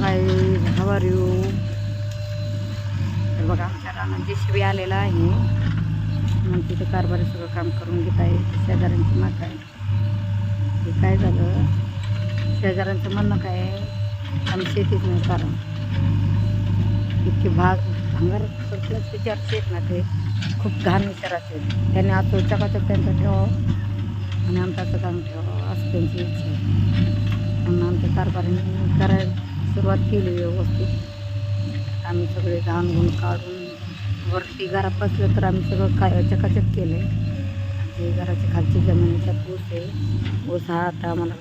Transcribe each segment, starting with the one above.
Guys, how are you? तर बघा आमच्या रानात JCB आलेला आहे. मग तिथे कारभारी सगळं काम करून घेत आहे. शेजाऱ्यांची माग आहे. हे काय झालं, शेजाऱ्यांचं म्हणणं काय आहे, आम्ही शेतीच नाही करा. इतके भांगार सरप्लसचे चर्चे आहेत ना, ते खूप घाण विचाराचे आहेत. त्यांनी आता चकाचक त्यांचं ठेवावं आणि आमचं काम ठेवावं असं त्यांची इच्छा आहे. म्हणून आमच्या कारभाऱ्यांनी करायला सुरुवात केली व्यवस्थित. आम्ही सगळे घाण काढून वरती घरात बसलं तर आम्ही सगळं चकाचक केलं आहे. जे घराच्या खालची जमिनीचा ऊस आहे, ऊस हा आता आम्हाला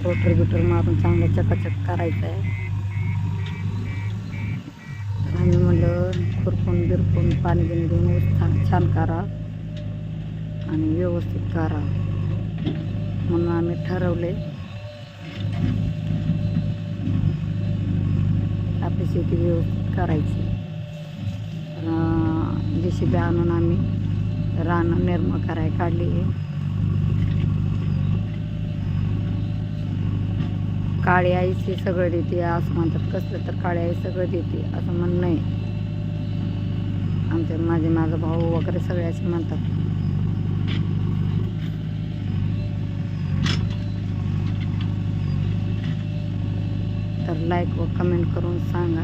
रोटर बिटर मारून चांगलं चकाचक करायचं आहे. तर आम्ही म्हणलं खुरपून बिरपून पाणी बिणी देऊन ऊस छान करा आणि व्यवस्थित करा. म्हणून आम्ही ठरवले आपली शेती व्यवस्थित करायची. JCB आणून आम्ही रानं निर्मळ करायला काढली आहे. काळी आईच हे सगळं देते असं म्हणतात. कसलं तर काळी आई सगळं देते असं म्हणणं आहे आमच्या. माझा भाऊ वगैरे सगळे असे म्हणतात. तर लाईक व कमेंट करून सांगा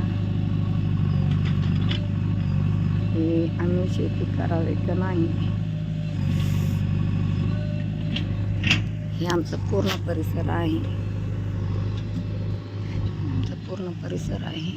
की आम्ही शेती करावी का नाही. हे आमचा पूर्ण परिसर आहे. आमचा पूर्ण परिसर आहे.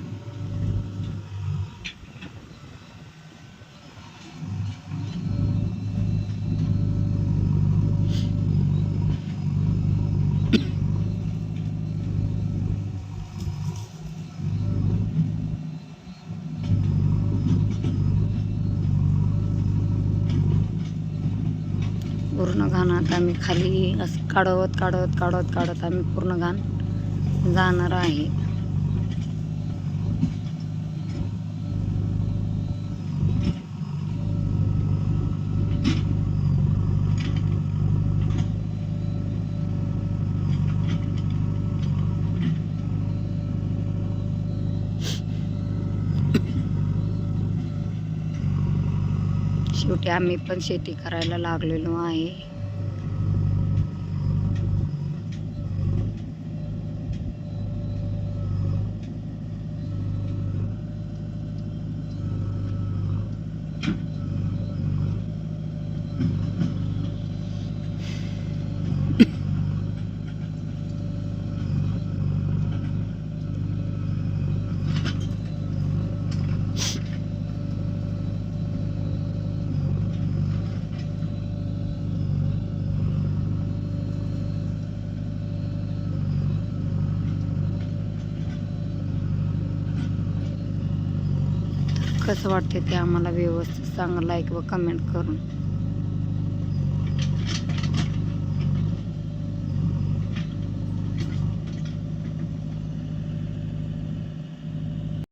पूर्ण घाणात आम्ही खाली असं काढत आम्ही पूर्ण घाण जाणार आहे. शेवटी आम्ही पण शेती करायला लागलेलो आहे. कसं वाटते ते आम्हाला व्यवस्थित सांगा लाईक व कमेंट करून.